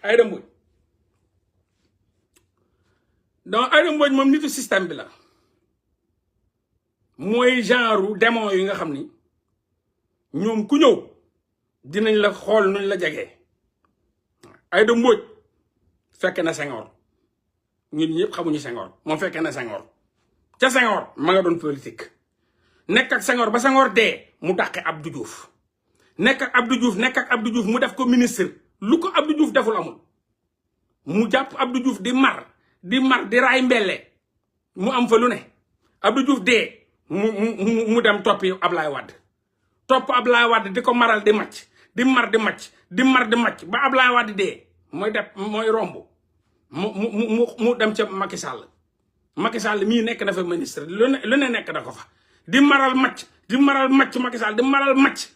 Aïda Mbodj donc Aïda Mbodj moom nitu système bi la mooy genre démon yi nga xam ni ñoom ku ñëw dinañ la xool nuñ la jegee Aïda Mbodj fekk na Senghor ñun ñëpp xamuñu Senghor moom fekkee na Senghor ca Senghor ma nga doon politique nekk ak Senghor ba Senghor dee mu dàqe Abdou Diouf nekk ak Abdou Diouf mu def ko ministre lu ko Abdou Diouf deful amul mu jàpp Abdou Diouf di mar di raay mbelle mu am fa lu ne Abdou Diouf dee mu dem toppi Ablaye Wade topp Ablaye Wade di ko maral di macc di mar di macc ba Ablaye Wade dee mooy romb mu dem ca Macky Sall mii nekk na fa ministre lu ne nekk na ko fa di maral macc Macky Sall di maral macc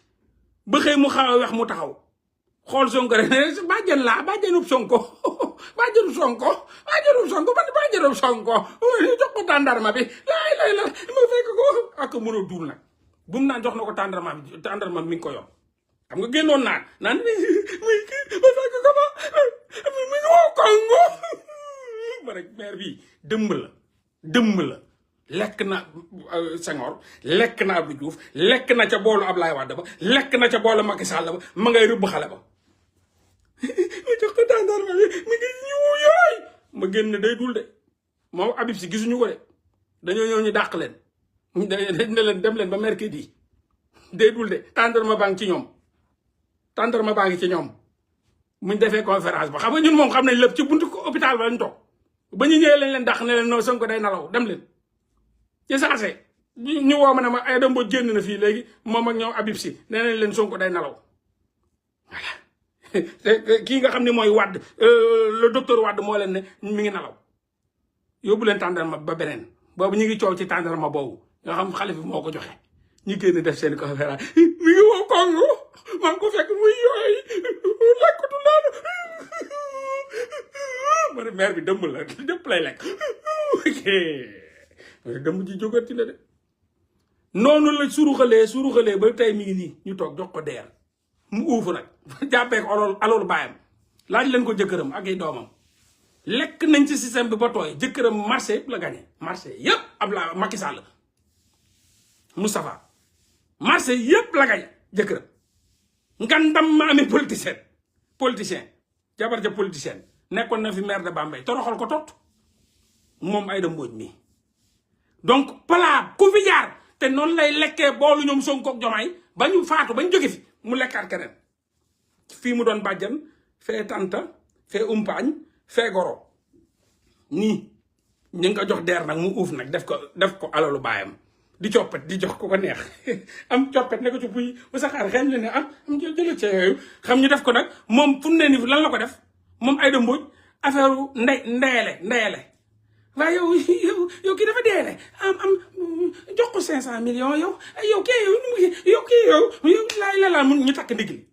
ba xëy mu xaw a wex mu taxaw xool Sonko rek ne bàjjen laa bàjjenub Sonko jox ko tàndarma bi lay ma fekk ko ak mën a duul nag bu mu naan jox na ko tàndarma mi ngi ko yor xam nga génnoon naan ma fekk ko mi ngi woo Congo ma rek maire bi dëmb la lekk na Senghor lekk na Abdou Diouf lekk na ca boolu Ablaye Wade ba lekk na ca boolu Macky Sall ba ma ngay rëbb xale ba ma jox ko tàndarma bi mi ngi ñëw yooy ma génn day dul de moom Habib si gisuñu ko de dañoo ñëw ñu dàq leen ne leen dem leen ba mercredi day dul de tàndarma baa ngi ci ñoom muñ defee conférence ba xam nga ñun moom xam nañ lépp ci buntu hôpital ba lañ toog ba ñu ñëwee lañ leen dàq ne leen non Sonko day nalaw dem leen ci saase ñu woo ma ne ma Aïda Mbodj génn na fii léegi moom ak ñoom Habib si nee nañ leen Sonko day nalaw voilà kii nga xam ne mooy Wade le docteur Wade moo leen ne mi ngi nalaw yóbbu leen tàndarma ba beneen boobu ñu ngi coow ci tàndarma boobu nga xam xale bi moo ko joxe ñu génn def seen conférence mi ngi woo Congo maa ngi ko fekk muy yooy lekkatu loolu ma ne maire bi dëmb la lépp lay lekk dëmb ji jógati la de noonu la suruxalee ba tey mi ngi nii ñu toog jox ko deer mu uufu nag jàppee ko aloolu baayam laaj leen ko jëkkëram ak ay doomam lekk nañ ci système bi ba tooy jëkkëram marché yëpp la gagné marché yëpp Abdoulaye Macky Sall Moustapha marché yëpp la gagné jëkkëram ngandam ma amee politicien jabar ja politicien nekkoon na fi maire de Bambey toroxal ko tot moom Aïda Mbodj mi donc pala ku fi jaar te noonu lay lekkee boolu ñoom Sonko ak Jomaay ba ñu faatu ba ñu jóge fi mu lekkaat keneen fii mu doon bàjjan fee tanta fee umpaañ fee goro nii ñu ngi ko jox deer nag mu uuf nag def ko alalu baayam di coppet di jox ko neex am coppet ne ko ci buy bu saxaar xeeñ la ne am jëla ca yooyu xam ñu def ko nag moom fu ne ni lan la ko def moom Aïda Mbodj affaire ndeyele waaye yow kii dafa deele am jox ko 500 millions yow laay la mun ñu takk ndigli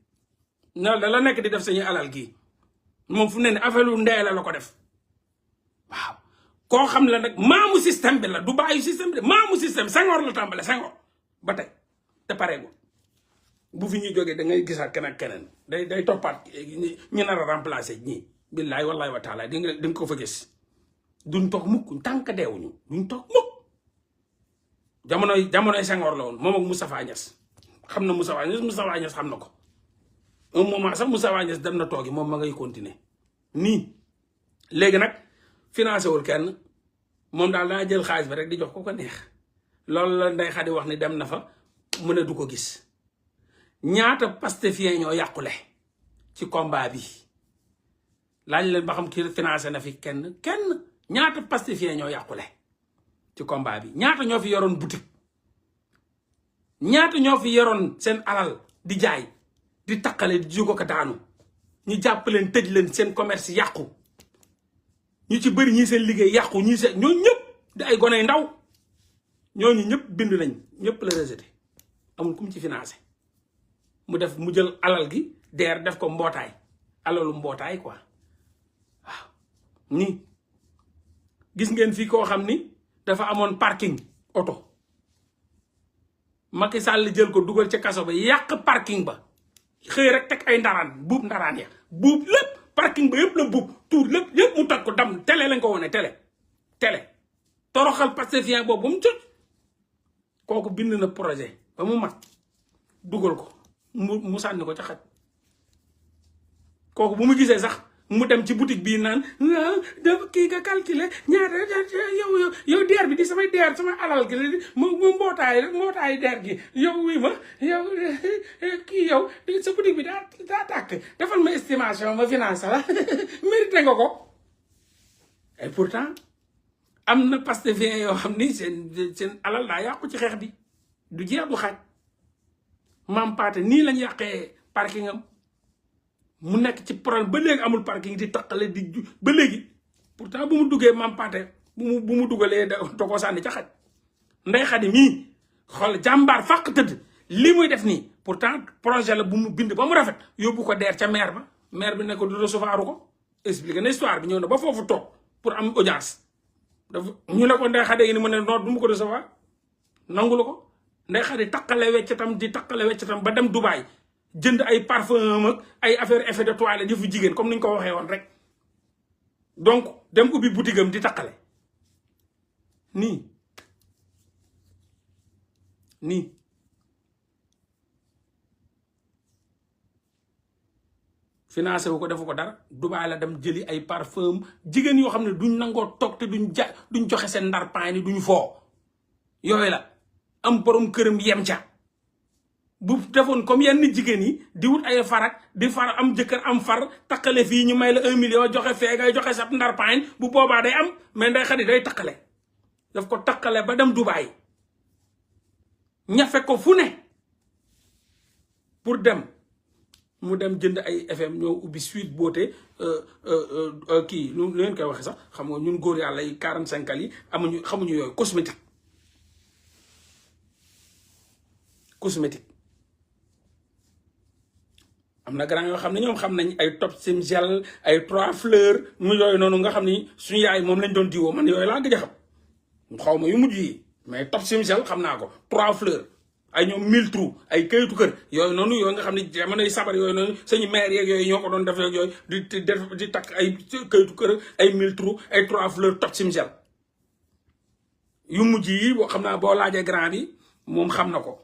na la nekk di def sañu alal gii moom fu ne ne affaire lu ndeele la ko def waaw koo xam la nag maamu système bi la du bàyyi système bi de maamu système Senghor la tàmbale Senghor ba tey te pareegul bu fi ñuy jógee da ngay gisaat keneen day toppaat ñu nar a remplacer ñii billaay wallaay wa taala di nga ko fa gis duñ toog mukk tànk deewuñu duñ toog mukk jamonoy Senghor la woon moom ak Moustapha Niasse xam na Moustapha Niasse xam na ko un moment sax Moustapha Niasse dem na toogi moom ma ngay continuer nii léegi nag financé wul kenn moom daal daa jël xaalis bi rek di jox ko neex loolu la Ndeye Khady wax ni dem na fa mu ne du ko gis ñaata pastefien ñoo yàqule ci combat bi laaj leen ba xam kii financé na fi kenn ñaata pastefien ñoo yàqule ci combat bi ñaata ñoo fi yoroon boutique ñaata ñoo fi yoroon seen alal di jaay di takkale di jógo ko daanu ñu jàpp leen tëj leen seen commerce yàqu ñu ci bëri ñii seen liggéey yàqu ñii seen ñooñu ñëpp di ay gone ndaw ñooñu ñëpp bind nañ ñëpp la rejeté amul ku mu ci financé mu jël alal gi deer def ko mbootaay alalu mbootaay quoi waaw nii gis ngeen fii koo xam ni dafa amoon parking oto Macky Sall jël ko dugal ca kaso ba yàq parking ba xëy rek teg ay ndaraan buub ndaraan ya buub lépp parking ba yëpp la buub tout lépp yëpp mu toj ko dam télé lañ ko wone télé toroxal Pastefien boobu ba mu jot kooku bind na projet ba mu mat dugal ko mu sànni ko ca xaj kooku bu mu gisee sax mu dem ci boutique bii naan dafa kii nga calculer ñaata yow deer bi di samay deer sama alal gi mu mbootaay deer gi yow wii ma yow kii yow sa boutique bi daa tàkk defal ma estimation ma finance la mérité nga ko et pourtant am na Pastefien yoo xam ni seen alal daa yàqu ci xeex bi du jeex du xaaj Mame Pathé nii lañ yàqee parking am mu nekk ci problème ba léegi amul parking di taqale di ba léegi pourtant bu mu duggee Mame Pathé bu mu dugalee da ko sànni ca xaj Ndeye Khady mii xool jàmbaar fàq tëdd lii muy def nii pourtant projet la bu mu bind ba mu rafet yóbbu ko deer ca maire bi ne ko du recevoir ko expliqué na histoire bi ñëw na ba foofu toog pour am audience dafa ñu ne ko Ndeye Khady ni mu ne non du mu ko recevoir nangu la ko Ndeye Khady taqale weccatam di taqale weccatam ba dem Dubaï jënd ay parfum ak ay affaire effet de toilette yu fi jigéen comme ni ñu ko waxee woon rek donc dem ubbi boutique am di taqale nii financé wu ko defu ko dara Dubaï la dem jëli ay parfum jigéen yoo xam ne duñ nangoo toog te duñ joxe seen ndar paay ni duñ foo yooyu la am borom këram yem ca bu defoon comme yenn jigéen yi di wut ay farak di far am jëkkër am far takkale fii ñu may la 1 million joxe fee ngay joxe sa ndar paay bu boobaa day am mais Ndeye Khady day takkale daf ko takkale ba dem Dubaï ñafe ko fu ne pour dem mu dem jënd ay FM ñoo ubbi Sweet Beauté kii lu leen koy waxe sax xam nga ñun góor yàlla yi 45 ans yi xamuñu yooyu cosmétique am na grand yoo xam ne ñoom xam nañ ay top sim gel ay 3 fleurs mu yooyu noonu nga xam ni suñu yaay moom lañ doon diwoo man yooyu laa gëj a xam xaw ma yu mujj yi mais top sim gel xam naa ko 3 fleurs ay ñoom 1000 trous ay kayitu kër yooyu noonu yooyu nga xam ne jamonoy sabar yooyu noonu sañu maire yeeg yooyu ñoo ko doon def yooyu di takk ay kayitu kër ay 1000 trous ay 3 fleurs top sim gel yu mujj yi boo xam naa boo laajee grand bi moom xam na ko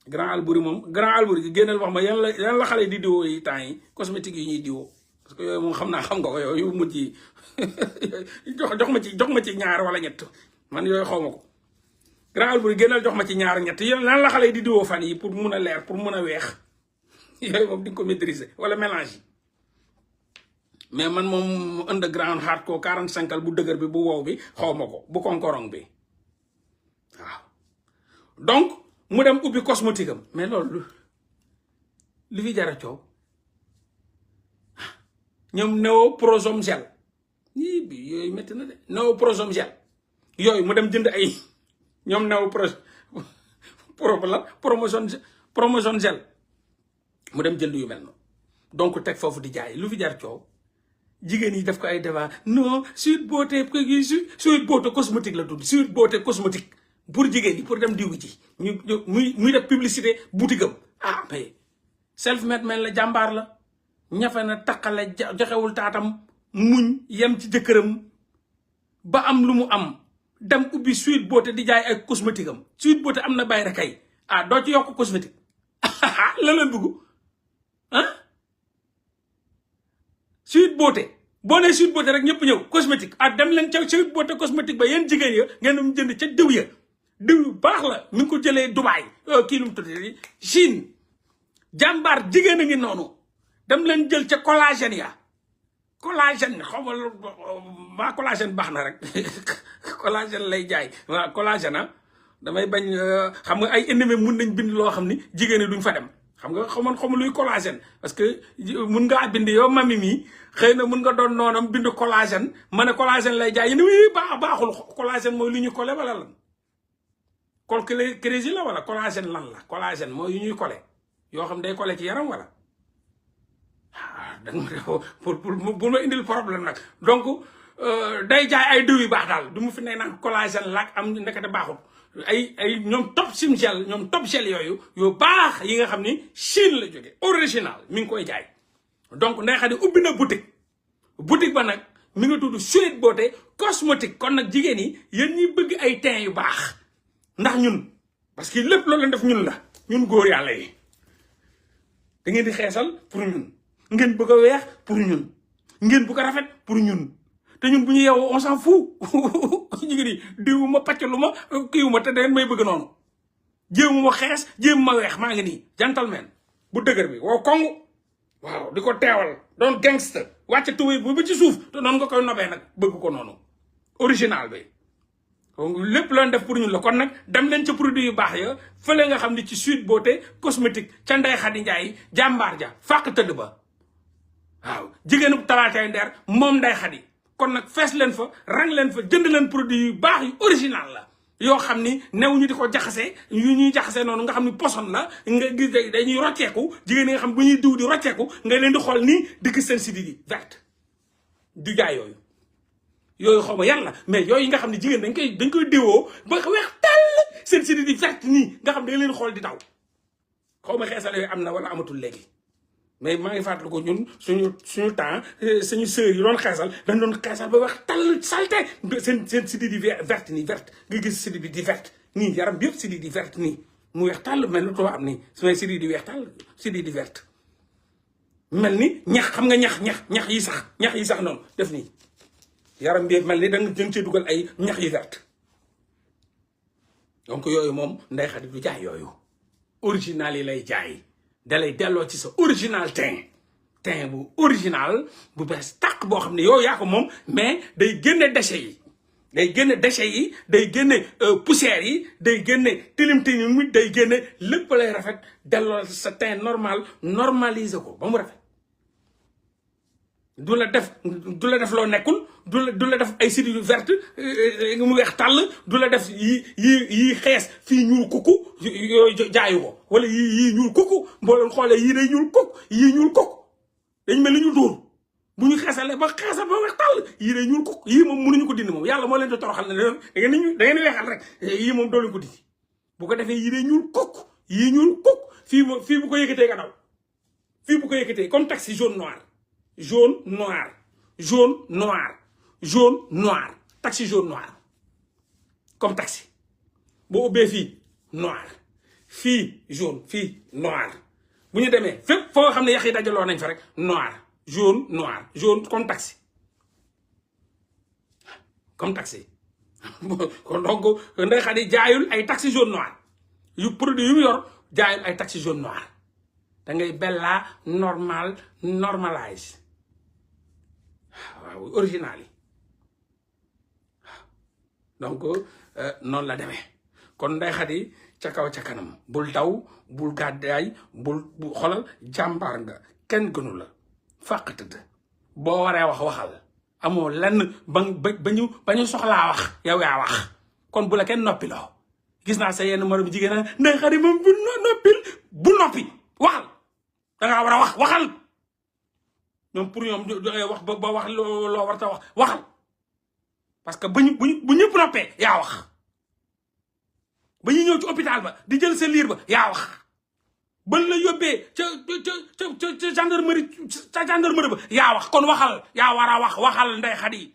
grand Albouri gi génnal wax ma yan la xale di diwoo yi temps yi cosmétique yi ñuy diwoo parce que yooyu moom xam nga ko yooyu yu mujj yi jox ma ci ñaar wala ñett man yooyu xaw ma ko grand Albouri génnal jox ma ci ñaar ñett lan la xale di diwoo fan yi pour mun a leer pour mun a weex yooyu moom di nga ko maîtriser wala mélange yi mais man moom underground hardcore 45 bu dëgër bi bu wow bi xaw ma ko bu konkorong bi waaw donc mu dem ubbi cosmétique am mais loolu li fi jara coow ñoom Neoprosome gel yii bi yooyu métti na de Neoprosome gel yooyu mu dem jënd ay ñoom promotion gel mu dem jënd yu mel noonu donc teg foofu di jaay lu fi jar coow jigéen yi def ko ay débat non Sweet Beauté Sweet Beauté cosmétique la tudd Sweet Beauté cosmétique pour jigéen yi pour dem diw ci muy def publicité boutique am mais self made man la jàmbaar la ñafe na taqale joxewul taatam muñ yem ci jëkkëram ba am lu mu am dem ubbi Sweet Beauté di jaay ay cosmétique am Sweet Beauté am na bay rekay doo ci yokk cosmétique la leen bëgg Sweet Beauté boo nee Sweet Beauté rek ñëpp ñëw cosmétique dem leen ca Sweet Beauté cosmétique ba yéen jigéen ya ngeen dem jënd ca diw ya diw baax la mi ngi ko jëlee Dubaï kii nu mu tuddee Chine jàmbaar jigéen a ngi noonu dem leen jël ca collagène ya collagène xaw ma collagène baax na rek collagène lay jaay waaw collagène damay bañ xam nga ay ennemis mun nañ bind loo xam ni jigéen ñi duñ fa dem xam nga xamu luy collagène parce que mun ngaa bind yow mami mi xëy na mun nga doon noonam bind collagène ma ne collagène lay jaay yi ni muy baaxul collagène mooy lu ñu collé wala lan col crési la wala collagène lan la collagène mooy yu ñuy collé yoo xam day collé ci yaram wala danga ma pour ma indil problème nag donc day jaay ay diw yu baax daal du mu fi ne naan collagène laak am ndekete baaxul ay ñoom top sim gel ñoom top gel yooyu yu baax yi nga xam ni Chine la jóge original mi ngi koy jaay donc Ndeye Khady ubbi na boutique ba nag mi nga tudd Sweet Beauté cosmétique kon nag jigéen yi yéen ñi bëgg ay teint yu baax ndax ñun parce que lépp loolu leen def ñun la ñun góor yàlla yi da ngeen di xeesal pour ñun ngeen bëgg a weex pour ñun ngeen bëgg a rafet pour ñun te ñun bu ñu yeewoo on s'en fout jigéen yi diwu ma pàccalu ma kiiwu ma te da ngeen may bëgg noonu jéemu ma xees jéemu ma weex maa ngi nii gentleman bu dëgër bi wow kongu waaw di ko teewal doon gangster wàcce tuwéy bu ba ci suuf te noonu nga koy nobee nag bëgg ko noonu original bi lépp loon def pour ñun la kon nag dem leen ca produit yu baax ya fële nga xam ne ci Sweet Beauté cosmétique ca Ndeye Khady Ndiaye jàmbaar ja fàq tëdd ba waaw jigéenu talaatay ndeer moom Ndeye Khady kon nag fees leen fa rang leen fa jënd leen produit yu baax yu original la yoo xam ni new ñu di ko jaxase yu ñuy jaxase noonu nga xam ni poson la nga gis dañuy rocceeku jigéen ñi nga xam bu ñuy diw di rocceeku nga leen di xool nii di gis seen sidit yi verte du jaay yooyu xaw ma yàlla mais yooyu nga xam ne jigéen dañ koy diwoo ba weex tàll seen sidit yi verte nii nga xam da nga leen xool di daw xaw ma xeesal yooyu am na wala amatul léegi mais maa ngi fàttali ko ñun suñu temps suñu sœur yi doon xeesal dañ doon xeesal ba wax tàll salte seen sidit yi verte nii verte nga gis sidit bi di verte nii yaram bi yëpp sidit di verte nii mu weex tàll mel ni tubaab nii sumay sidit di weex tàll sidit di verte mel ni ñax xam nga ñax yi sax noonu def nii yaram bi mel ni da nga cee dugal ay ñax yu verte donc yooyu moom Ndeye Khady du jaay yooyu original yi lay jaay dalay delloo ci sa original teint bu original bu bees tàq boo xam ne yow yaa ko moom mais day génne déchets yi day génne poussière yi day génne tilim mi day génne lépp lay rafet delloo sa teint normal normaliser ko ba mu rafet du la def loo nekkul du la def ay sidit yu verte mu weex tàll du la def yi xees fii ñuul kuku yooyu jaayu ko wala yii ñuul kuku boo leen xoolee yii day ñuul kuk yii ñuul kuk dañ mel ni ñu dóor bu ñu xeesale ba xeesal ba weex tàll yii day ñuul kuk yii moom mënuñu ko dindi moom yàlla moo leen di toroxal ne da ngeen weexal rek yii moom doo leen ko dindi bu ko defee yii day ñuul kuk yii ñuul kuk fii bu ko yëkkatee nga daw fii bu ko yëkkatee comme taxi jaune noir taxi jaune noir comme taxi boo ubbee fii noir fii jaune fii noir bu ñu demee fépp foo xam ne yax yi dajaloo nañ fa rek noir jaune comme taxi kon donc Ndeye Khady jaayul ay taxi jaune noir yu produit yu mu yor jaayul ay taxi jaune noir da ngay bella normalise waaw original yi donc noonu la demee kon Ndeye Khady ca kaw ca kanam bul daw bul gàddaay bul xolal jàmbaar nga kenn gënu la fàq tëdd boo waree waxal amoo lenn ba ñu soxlaa wax yow yaa wax kon bu la kenn noppiloo gis naa sa yenn morom jigéen na Ndeye Khady moom bu noppi waxal dangaa war a waxal ñoom pour ñoom wax ba wax loo war ta waxal parce que bu ñëpp noppee yaa wax ba ñu ñëw ci hôpital ba di jël sa liir ba yaa wax ba la yóbbee ca gendarmerie ba yaa wax kon waxal yaa war a waxal Ndeye Khady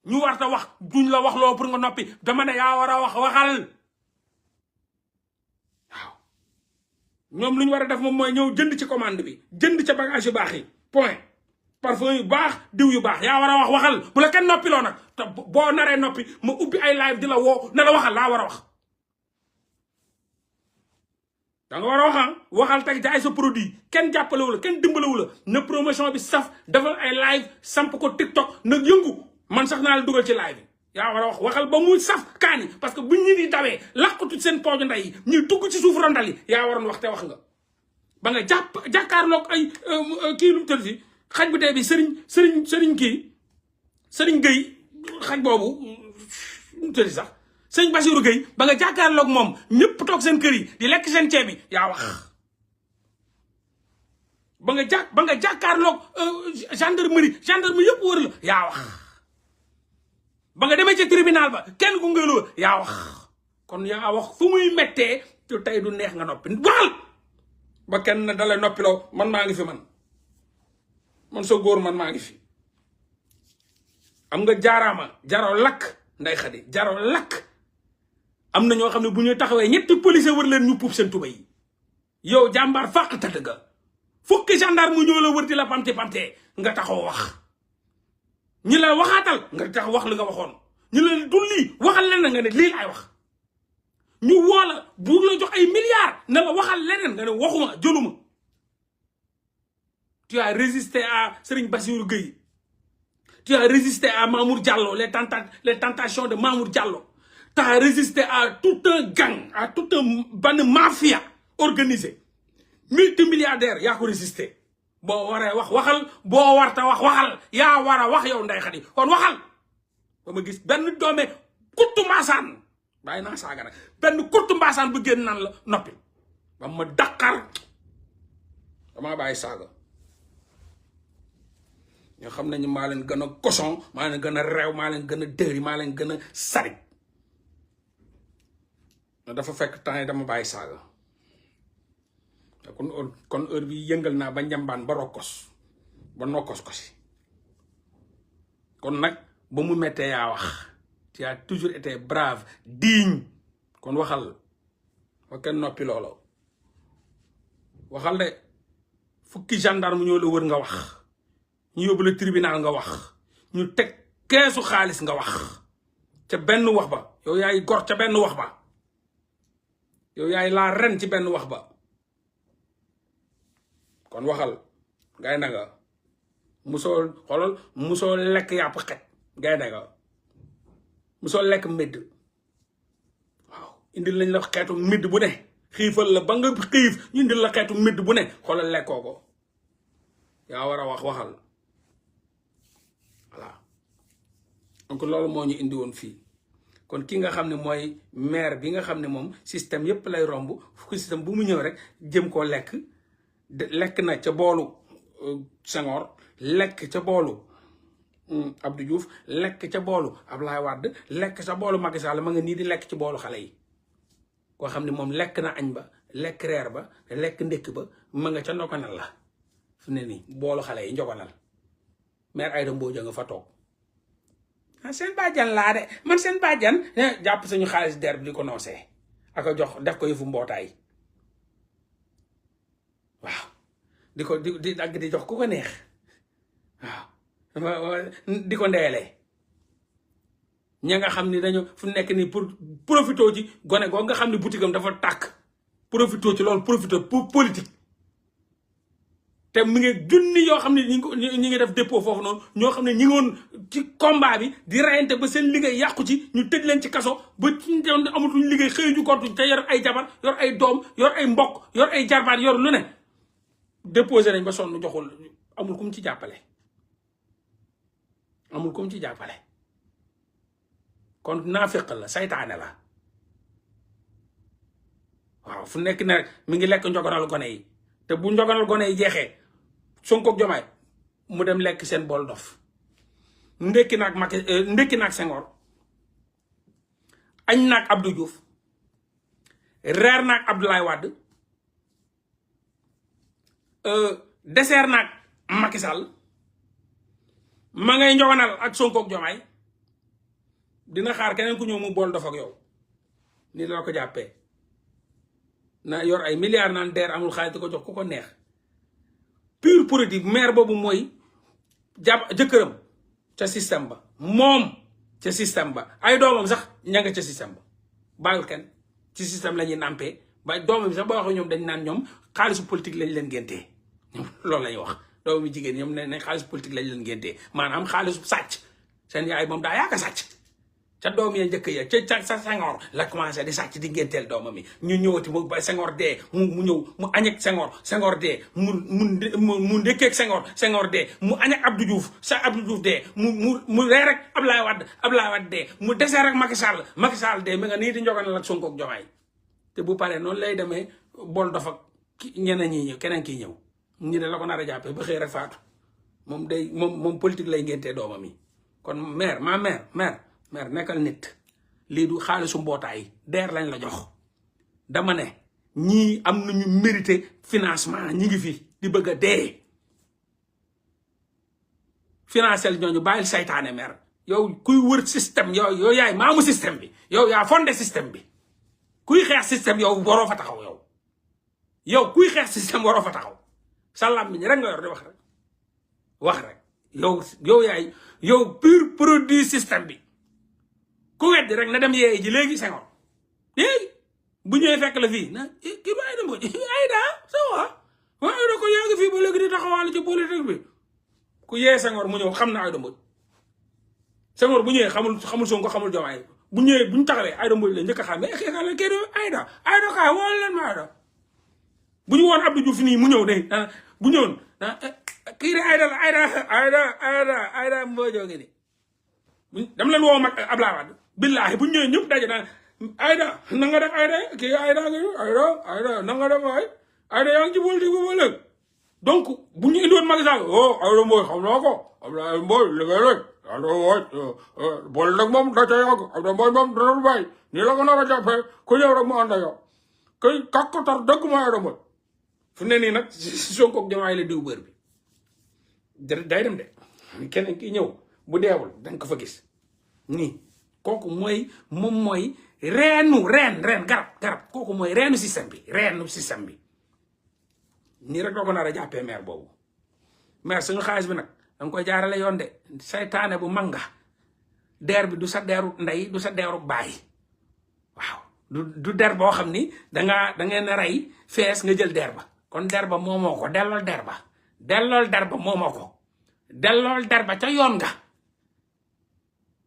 ñu war ta wax duñ la wax loo pour nga noppi dama ne yaa war a waxal waaw ñoom lu ñu war a def moom mooy ñëw jënd ci commande bi jënd ca bagage yu baax yi point parfum yu baax diw yu baax yaa war a waxal bu la kenn noppiloo nag te boo naree noppi ma ubbi ay live di la woo na la waxal laa war a wax da nga war a waxal tey jaay sa produit kenn jàppalewu la kenn dimbalewu la na promotion bi saf defal ay live samp ko TikTok na yëngu man sax naa la dugal ci live bi yaa war a waxal ba muy saf kaani parce que buñ ñi di dawee làqatu seen pooju ndey yi ñuy dugg ci suuf rondal yi yaa waroon wax te wax nga ba nga jàkkaarloog ay kii lu tëdd si xaj bu dee bi sëriñ Gueye xaj boobu lu tëdd sax sëriñ Bassirou Gueye ba nga jàkkaarloog moom ñëpp toog seen kër yi di lekk seen ceeb bi yaa wax ba nga jàkkaarloog gendarmerie yëpp wër la yaa wax ba nga demee ci tribunal ba kenn ku ngëloo yaa wax kon yaa wax fu muy mettee te tey du neex nga noppi waxal ba kenn dalay noppiloo man maa ngi fi man man sa góor man maa ngi fi am nga jaaraama jaroo lakk nday xadi jaroo lakk am na ñoo xam ne bu ñu taxawee ñetti policier wër leen ñu puub seen tuba yi yow jàmbaar fàq tëdd nga fukki gendarme mu ñëw la wër di la pamte nga taxaw wax ñi la waxaatal nga tax wax li nga waxoon ñu la dul lii waxal leneen nga ne lii laay wax ñu woo la bu la jox ay milliards ne la waxal leneen nga ne waxuma jëluma tu as résisté à Serigne Bassirou Gueye tu as résisté à Mamour Diallo les tentations de Mamour Diallo tu as résisté à tout un gang à tout un ban mafia organisé multimilliardaire yaa ko résisté boo waree wax waxal boo warta wax waxal yaa war a wax yow Ndeye Khady kon waxal ba ma gis benn doome kuttu mbaasaan bàyyi naa saaga nag benn kuttu mbaasaan bu génn naan la noppi ba ma daqar damaa bàyyi saaga ñoo xam nañu maa leen gën a cochon maa leen gën a réew maa leen gën a dëri maa leen gën a sari dafa fekk temps yi dama bàyyi saaga kon heure bi yëngal naa ba njambaan ba rokkos ba nokkos ko si kon nag ba mu mettee yaa wax tu as toujours été brave digne kon waxal wa kenn noppi loolo waxal de fukki gendarme ñoo la wër nga wax ñu yóbbu la tribunal nga wax ñu teg keesu xaalis nga wax ca benn wax ba yow yaay gor ca benn wax ba yow yaay laa ren ci benn wax ba kon waxal gay na nga musoo xoolal musoo lekk yàpp xej gay na nga musoo lekk mbëdd waaw indil lañ la xeetu mbëdd bu ne xiifal la ba nga xiif ñu indil la xeetu mbëdd bu ne xoolal lekkoo ko yaa war a wax waxal voilà donc loolu moo ñu indi woon fii kon ki nga xam ne mooy maire bi nga xam ne moom système yépp lay romb fukki système bu mu ñëw rek jëm koo lekk lekk na ca boolu Senghor lekk ca boolu Abdou Diouf lekk ca boolu Abdoulaye Wade lekk ca boolu Macky Sall ma nga nii di lekk ci boolu xale yi koo xam ne moom lekk na añ ba lekk reer ba lekk ndékk ba ma nga ca ndoganal la fu ne nii boolu xale yi njoganal maire Aïda Mbodj nga fa toog ah seen bàjjan laa de man seen bàjjan jàpp sañu xaalis der bi di ko noosee ak a jox def ko yëfu mbootaay waaw di dagg di jox ku ko neex waaw di ko ndeelee ña nga xam ni dañu fu nekk nii pour profito ci gone goo nga xam ne boutique am dafa tàkk profito ci loolu profito pour politique te mu ngi junni yoo xam ne ñi ngi def dépôt foofu noonu ñoo xam ne ñi ngi woon ci combat bi di reyante ba seen liggéey yàqu ci ñu tëj leen ci kaso ba ci doon amatuñ liggéey xëy ju kontuñ te yor ay jabar yor ay doom yor ay mbokk yor ay jarbaat yor lu ne déposé nañ ba sonn joxul amul ku mu ci jàppale amul ku mu ci jàppale kon naafeq la saytaane la waaw fu nekk ne rek mi ngi lekk njogonal gone yi te bu njogonal gone yi jeexee Sonko ak Diomaye mu dem lekk seen bool dof ndekki naag Senghor añ naag Abdou Diouf reer naag Abdoulaye Wade dessert naag Macky Sall ma ngay njogonal ak Sonko ak Diomaye dina xaar keneen ku ñëw mu bool dof ak yow ni la ko jàppee na yor ay milliards naan deer amul xaalis di ko jox ku ko neex pure politique maire boobu mooy jëkkëram ca système ba moom ca système ba ay doomam sax ña nga ca système ba bàyyul kenn ci système la ñuy nàmpee ba doomam sax ba wax ñoom dañ naan ñoom xaalisu politique lañ leen géntee loolu la ñuy wax doomam jigéen ñoom ne xaalisu politique lañ leen géntee maanaam xaalisu sàcc seen yaay moom daa yaaka sàcc ca doom ya njëkk ya ca sa Senghor la commencé di sàcc di ngénteel doomam yi ñu ñëwati mu ba Senghor dee mu ñëw mu añ ak Senghor dee mu ndékkeeg Senghor dee mu añ ak Abdou Diouf Abdou Diouf dee mu reer ak Abdoulaye Wade dee mu dessert ak Macky Sall dee mi nga nii di njoganal ak Sonko ak Diomaye te bu paree noonu lay demee bool dof ak ñeneen ñi ñëw keneen kii ñëw ñu ne la ko nar a jàppee ba xëy rek faatu moom politique lay ngéntee doomam yi kon maire nekkal nit lii du xaalisu mbootaay deer lañ la jox dama ne ñii am nañu mérité financement ñi ngi fi di bëgg a dee financier ñooñu bàyyil saytaane maire yow kuy wër système yow yaay maamu système bi yow yaa fondé système bi kuy xeex système yow waroo fa taxaw yow kuy xeex système waroo fa taxaw sa làmmiñ rek nga yor di wax rek yow yaay yow pur produit système bi ku weddi rek na dem yeey ji léegi Senghor léegi bu ñëwee fekk la fii na kii ba Aïda Mbodj Aïda ça va waaye da ko yaa ngi fii ba léegi di taxawal ci politique bi ku yee Senghor mu ñëw xam na Aïda Mbodj Senghor bu ñëwee xamul Sonko xamul Diomaye bu ñëwee bu ñu taxawee Aïda Mbodj la njëkk a xam mais kii la kii Aïda kaay woo leen ma Aïda bu ñu woon Abdou Diouf nii mu ñëw de bu ñëwoon kii de Aïda la Aïda Mbodj ngi ni dama leen woo mag Abdoulaye Wade billaahi bu ñu ñëwee ñëpp daje daan Aïda na nga def Aïda kii Aïda na nga def waay Aïda yaa ngi ci politique bu ba léegi donc bu ñu indiwoon Macky Sall Aïda Mbodj xam naa ko Abdoulaye Mbodj liggéey rek Aïda Mbodj boole nag moom da ca yàgg Aïda Mbodj moom dana bàyyi nii la ko nar a jàppee ku ñëw rek mu ànd ak yow kay kakkatar dëgg ma Aïda Mbodj fu ne nii nag Sonko ak Diomaye la diw bër bi day dem de keneen ki ñëw bu deewul danga ko fa gis nii kooku moom mooy reen garab kooku mooy reenu système bi nii rek doo ko nar a jàppee maire boobu maire suñu xaalis bi nag danga koy jaarale yoon de saytaane bu manga der bi du sa deeru ndey du sa deeru baay waaw du der boo xam ni da ngeen rey fees nga jël der ba kon der ba moomoo ko dellool der ba moomoo ko dellool der ba ca yoon nga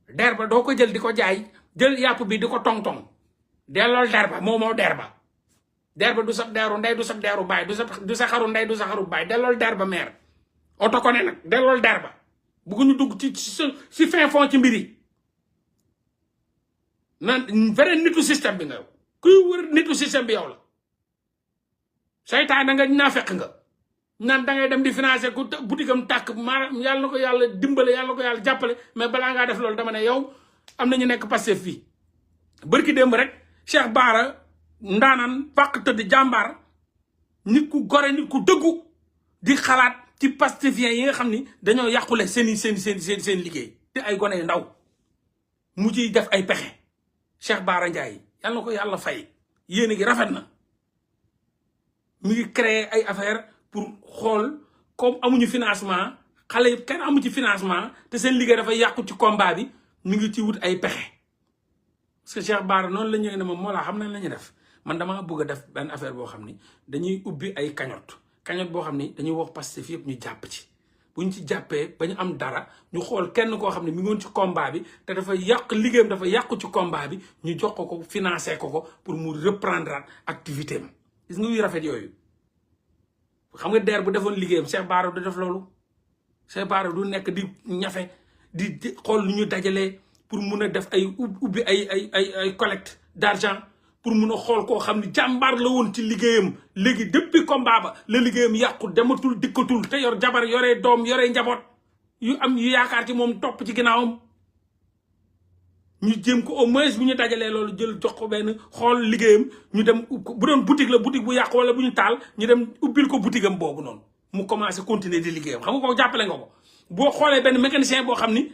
der ba doo ko jël di ko jaay jël yàpp bi di ko tong-tong dellool der ba moomoo der ba du sa deeru ndey du sa deeru baay du sa xaru ndey du sa xaru baay dellool der ba maire oto ko ne nag dellool der ba bugguñu dugg ci fin fond ci mbir yi nan vrai nitu système bi nga yow kuy wër nitu système bi yow la saytaan nga naa fekk nga naan dangay dem di financer ku butigam tàkk maanaam yàlla na ko yàlla dimbale yàlla na ko yàlla jàppale mais balaa ngaa def loolu dama ne yow am na ñu nekk Pastef fii bërki démb rek Cheikh Bara ndaanaan fàq tëdd jàmbaar nit ku gore nit ku dëggu di xalaat ci Pastefien yi nga xam ni dañoo yàqule seen liggéey te ay gone yu ndaw mu ciy def ay pexe Cheikh Bara Ndiaye yàlla na ko yàlla fay yéene gi rafet na mu ngi créer ay affaire pour xool comme amuñu financement xale yëpp kenn amu ci financement te seen liggéey dafa yàqu ci combat bi ñu ngi ci wut ay pexe parce que Cheikh Bara noonu la ñëwee ne moom moo laa xam nañ la ñuy def man damaa bëgg a def benn affaire boo xam ni dañuy ubbi ay cagnotte boo xam ni dañuy wax Pastef yëpp ñu jàpp ci bu ñu ci jàppee ba ñu am dara ñu xool kenn koo xam ne mi ngi woon ci combat bi te dafa yàq liggéeyam dafa yàqu ci combat bi ñu jox ko financé ko pour mu reprendre activité am gis nga yu rafet yooyu xam nga der bu defoon liggéeyam Cheikh Bara du def loolu Cheikh Bara du nekk di ñafe di xool lu ñu dajalee pour mun a def ay ubbi ay collecte d'argent pour mun a xool koo xam ne jàmbaar la woon ci liggéeyam léegi depuis combat ba la liggéeyam yàqu dematul dikkatul te yor jabar yoree doom yoree njaboot yu yaakaar ci moom topp ci ginnaawam ñu jéem ko au moins bu ñu dajalee loolu jël jox ko benn xool liggéeyam ñu dem bu doon boutique la boutique bu yàqu wala bu ñu taal ñu dem ubbil ko boutique am boobu noonu mu commencé continuer di liggéeyam xam nga ko jàppale nga ko boo xoolee benn mécanicien boo xam ni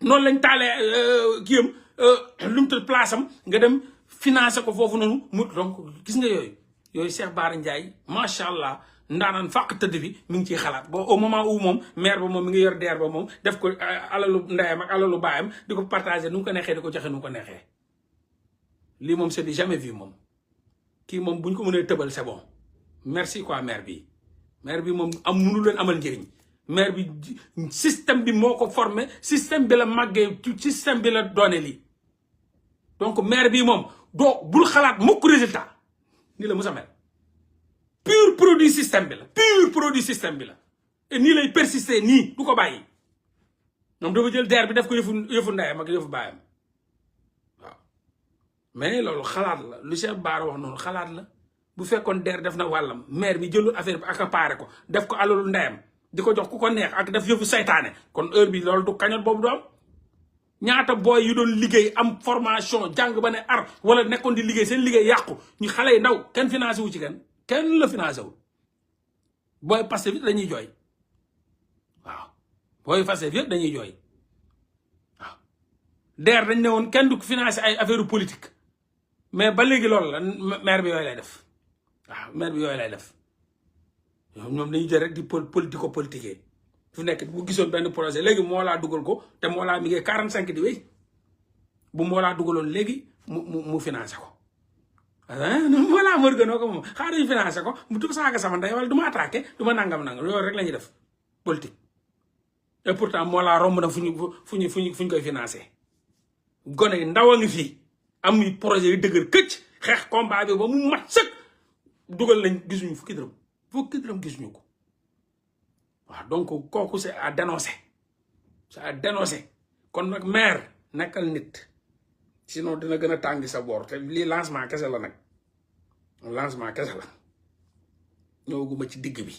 noonu lañ taalee kii am lu mu tudd place am nga dem financé ko foofu noonu mu donc gis nga yooyu Cheikh Bara Ndiaye macha allah ndaanaan fàq tëdd bi mi ngi ciy xalaat boo au moment où moom maire ba moom mi ngi yor deer ba moom def ko alalu ndeyam ak alalu baayam di ko partagé nu mu ko neexee di ko joxe nu mu ko neexee lii moom c'est du jamais vu moom kii moom bu ñu ko mënee tëbal c'est bon merci quoi maire bi moom mënu leen amal njëriñ maire bi système bi moo ko formé système bi la màggee système bi la doone lii donc maire bi moom doo bul xalaat mukk résultat ni la musa mel pur produit système bi la et nii lay persister nii du ko bàyyi ñoom dafa jël der bi def ko yëfu ndeyam ak yëfu baayam waaw mais loolu xalaat la lu Cheikh Bara wax noonu xalaat la bu fekkoon der def na wàllam maire bi jëlul affaire bi accaparé ko def ko alalu ndeyam di ko jox ku ko neex ak def yëfu saytaane kon heure bi loolu du cagnotte boobu du am ñaata booy yu doon liggéey am formation jàng ba ne ar wala nekkoon di liggéey seen liggéey yàqu ñu xale yi ndaw kenn financé wu ci kenn la financé wu booy Pastef bi dañuy jooy waaw booy Pastef yëpp dañuy jooy waaw DER dañ ne woon kenn du financé ay affaire politique mais ba léegi loolu la maire bi yooyu lay def waaw maire bi yooyu lay def ñoom dañuy jël rek di politico politiquer fu nekk bu gisoon benn projet léegi moo laa dugal ko te moo laa mi ngi 45 di wéy bu moo laa dugaloon léegi mu financé ko moo laa mër gënoo ko moom xaaral ñu financé ko mu tub saaga sama ndey wala du ma attaqué du ma nangam yooyu rek la ñuy def politique et pourtant moo laa romb na fu ñu koy financé gone yi ndaw a ngi fii am projet yu dëgër këcc xeex combat bi ba mu mat sëkk dugal nañ gisuñu fukki dërëm gisuñu ko waaw donc kooku c'est à dénoncer kon nag maire nekkal nit sinon dina gën a tàngi sa boor te lii lancement kese la nag ñëwaguma ci digg bi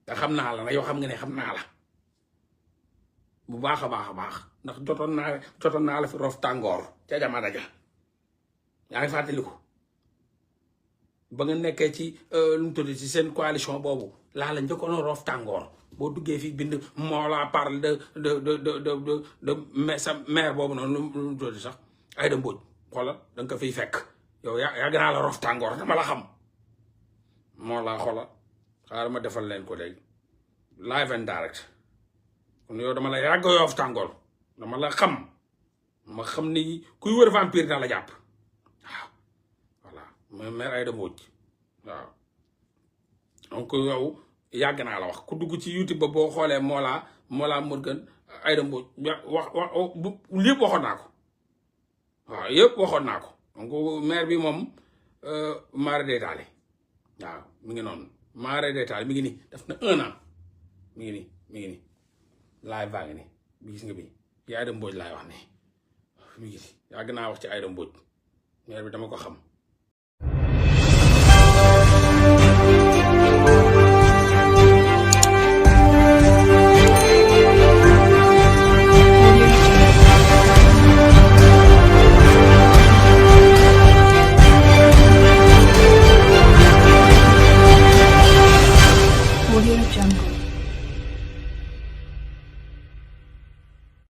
te xam naa la nag yow xam nga ne xam naa la bu baax a baax ndax jotoon naa la fi rof tàngoor ca jamono ja yaa ngi fàttaliku ba nga nekkee ci lu mu tudd ci seen coalition boobu laa la njëkkoon roof tàngoor boo duggee fii bind moo la parle de sa maire boobu noonu lu mu tudd sax Aïda Mbodj xoolal da nga ko fiy fekk yow yaa gën a la roof tàngoor dama la xam moo la xoolal xaaral ma defal leen ko léegi live and direct kon yow dama la yàgg yoof tàngoor dama la xam ma xam ni kuy wër vampire na la jàpp waaw maire Aïda Mbodj waaw donc yow yàgg naa la wax ku dugg ci YouTube ba boo xoolee Mollah Morgun Aïda Mbodj yëpp waxoon naa ko waaw yëpp waxoon naa ko donc maire bi moom maare détaillé waaw mi ngi noonu maare détaillé mi ngi nii def na 1 an mi ngi nii live baa ngi nii bi gis nga bi yi Aïda Mbodj laay wax nii mi ngi nii yàgg naa wax ci Aïda Mbodj maire bi dama ko xam